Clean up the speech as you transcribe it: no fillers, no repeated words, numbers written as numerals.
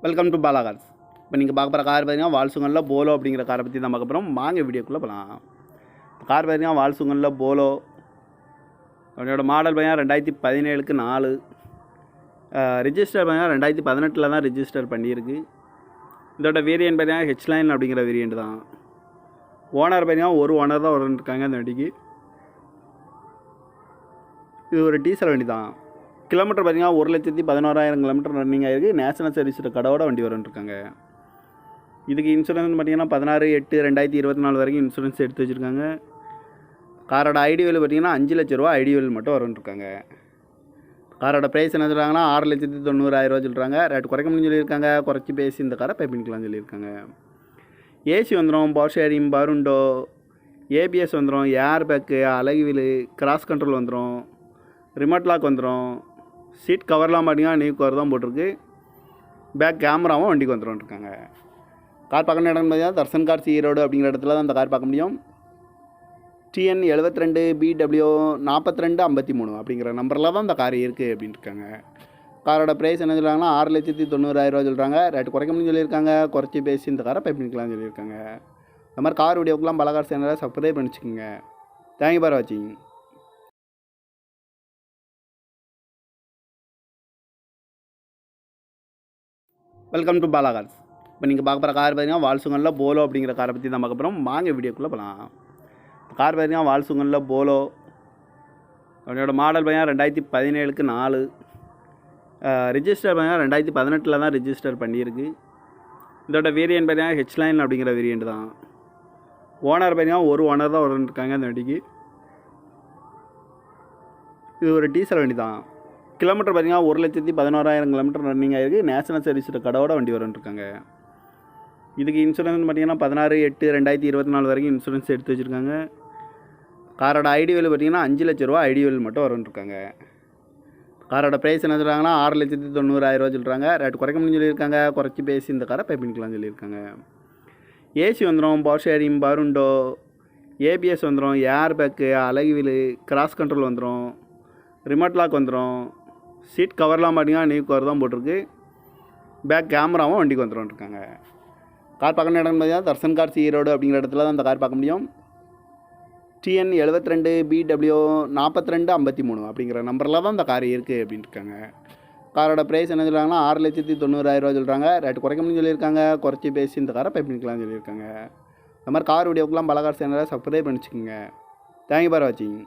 Welcome to Bala cars. இப்போ நீங்கள் பார்க்க போகிற கார் பார்த்தீங்கன்னா வால்சுங்கனில் போலோ அப்படிங்கிற காரை பற்றி தான் பார்க்க போகிறோம். வாங்க வீடியோக்குள்ளே போகலாம். கார் பார்த்தீங்கன்னா வால்சுங்கனில் போலோ. அதோட மாடல் பார்த்தீங்கன்னா 2017க்கு 4. ரிஜிஸ்டர் பார்த்தீங்கன்னா 2018 தான் ரிஜிஸ்டர் பண்ணியிருக்கு. இதோட வேரியன்ட் பார்த்தீங்கன்னா ஹெச்லைன் அப்படிங்கிற வேரியன்ட் தான். ஓனர் பார்த்தீங்கன்னா ஒரு ஓனர் தான் இருக்காங்க அந்த வண்டிக்கு. இது ஒரு டீசல் வண்டி தான். கிலோமீட்டர் பார்த்தீங்கன்னா 1,11,000 கிலோமீட்டர் ரன்னிங் ஆகிருக்கு. நேஷனல் சர்வீஸோட கடவோட வண்டி வரும்ன்ருக்காங்க. இதுக்கு இன்சூரன்ஸ் பார்த்தீங்கன்னா 16/8/2024 வரைக்கும் இன்சூரன்ஸ் எடுத்து வச்சுருக்காங்க. காரோட ஐடி வேல்யூ பார்த்தீங்கன்னா 5 லட்ச ரூபா ஐடி வேல்யூ மட்டும் வரும்ன்ருக்காங்க. காரோட ப்ரைஸ் என்ன சொல்கிறாங்கன்னா 6,90,000 சொல்கிறாங்க. ரேட் குறைக்க முடியும்னு சொல்லியிருக்காங்க. குறைச்சி பேசி இந்த காரை பே பண்ணிக்கலாம்னு சொல்லியிருக்காங்க. ஏசி வந்துடும், பவர் ஷேரிங், பருண்டோ, ஏபிஎஸ் வந்துடும், ஏர் பேக்கு, அழகு வீலு, கிராஸ் கண்ட்ரோல் வந்துடும், ரிமோட் லாக் வந்துடும். சீட் கவர்லாம் பார்த்தீங்கன்னா நியூ கவர் தான் போட்டிருக்கு. பேக் கேமராவும் வண்டிக்கு வந்துடும்ருக்காங்க. கார் பார்க்கணும் இடம்னு பார்த்தீங்கன்னா தர்சன் கார்ஸ் ஈரோடு அப்படிங்கிற இடத்துல தான் அந்த கார் பார்க்க முடியும். TN 72 BW 4253 அப்படிங்கிற நம்பரில் தான் இந்த கார் இருக்குது அப்படின்ட்டு இருக்காங்க. காரோட ப்ரைஸ் என்ன சொல்கிறாங்கன்னா 6,90,000 சொல்கிறாங்க. ரேட்டு குறைக்க முடியும்னு சொல்லியிருக்காங்க. குறைச்சி பேசி இந்த காரை பே பண்ணிக்கலாம்னு சொல்லியிருக்காங்க. இந்த மாதிரி கார் வீடியோக்கெலாம் பாலா கார்ஸ் சேனலை சப்ஸ்கிரைப் பண்ணிச்சுக்கோங்க. தேங்க்யூ ஃபார் வாட்சிங். Welcome to Bala cars. இப்போ நீங்கள் பார்க்க போகிற கார் பார்த்தீங்கன்னா வால்சுங்கனில் போலோ அப்படிங்கிற காரை பற்றி தான் பார்க்க போகிறோம். வாங்க வீடியோக்குள்ளே போகலாம். கார் பார்த்தீங்கன்னா வால்சுங்கனில் போலோ. அதோட மாடல் பார்த்தீங்கன்னா 2017க்கு 4. ரிஜிஸ்டர் பார்த்தீங்கன்னா 2018 தான் ரிஜிஸ்டர் பண்ணியிருக்கு. இதோட வேரியன்ட் பார்த்தீங்கன்னா ஹெச்லைன் அப்படிங்கிற வேரியன்ட் தான். ஓனர் பார்த்தீங்கன்னா ஒரு ஓனர் தான் இருக்காங்க அந்த வண்டிக்கு. இது ஒரு டீசல் வண்டி தான். கிலோமீட்டர் பார்த்தீங்கன்னா 1,11,000 கிலோமீட்டர் ரன்னிங் ஆகிருக்கு. நேஷனல் சர்வீஸோட கடவோட வண்டி வரும்ன்ருக்காங்க. இதுக்கு இன்சூரன்ஸ் பார்த்தீங்கன்னா 16/8/2024 வரைக்கும் இன்சூரன்ஸ் எடுத்து வச்சுருக்காங்க. காரோட ஐடி வேல்யூ பார்த்தீங்கன்னா 5 லட்ச ரூபா ஐடி வேல்யூ மட்டும் வரும்ன்ருக்காங்க. காரோட ப்ரைஸ் என்ன சொல்கிறாங்கன்னா 6,90,000 சொல்கிறாங்க. ரேட் குறைக்க முடியும்னு சொல்லியிருக்காங்க. குறைச்சி பேசி இந்த காரை பே பண்ணிக்கலாம்னு சொல்லியிருக்காங்க. ஏசி வந்துடும், பவர் ஷேரிங், பருண்டோ, ஏபிஎஸ் வந்துடும், ஏர் பேக்கு, அழகு வீலு, கிராஸ் கண்ட்ரோல் வந்துடும், ரிமோட் லாக் வந்துடும். சீட் கவர்லாம் பார்த்தீங்கன்னா நியூ கவர் தான் போட்டிருக்கு. பேக் கேமராவும் வண்டிக்கு வந்துடும்ருக்காங்க. கார் பார்க்கணும் இடம்னு பார்த்தீங்கன்னா தர்சன் கார்ஸ் ஈரோடு அப்படிங்கிற இடத்துல தான் அந்த கார் பார்க்க முடியும். TN 72 BW 4253 அப்படிங்கிற நம்பரில் தான் இந்த கார் இருக்குது அப்படின்ட்டு இருக்காங்க. காரோட ப்ரைஸ் என்ன சொல்கிறாங்கன்னா 6,90,000 சொல்கிறாங்க. ரேட்டு குறைக்க முடியும்னு சொல்லியிருக்காங்க. குறைச்சி பேசி இந்த காரை பே பண்ணிக்கலாம்னு சொல்லியிருக்காங்க. இந்த மாதிரி கார் வீடியோக்கெலாம் பாலா கார்ஸ் சேனலை சப்ஸ்கிரைப் பண்ணிச்சுக்கோங்க. தேங்க்யூ ஃபார் வாட்சிங்.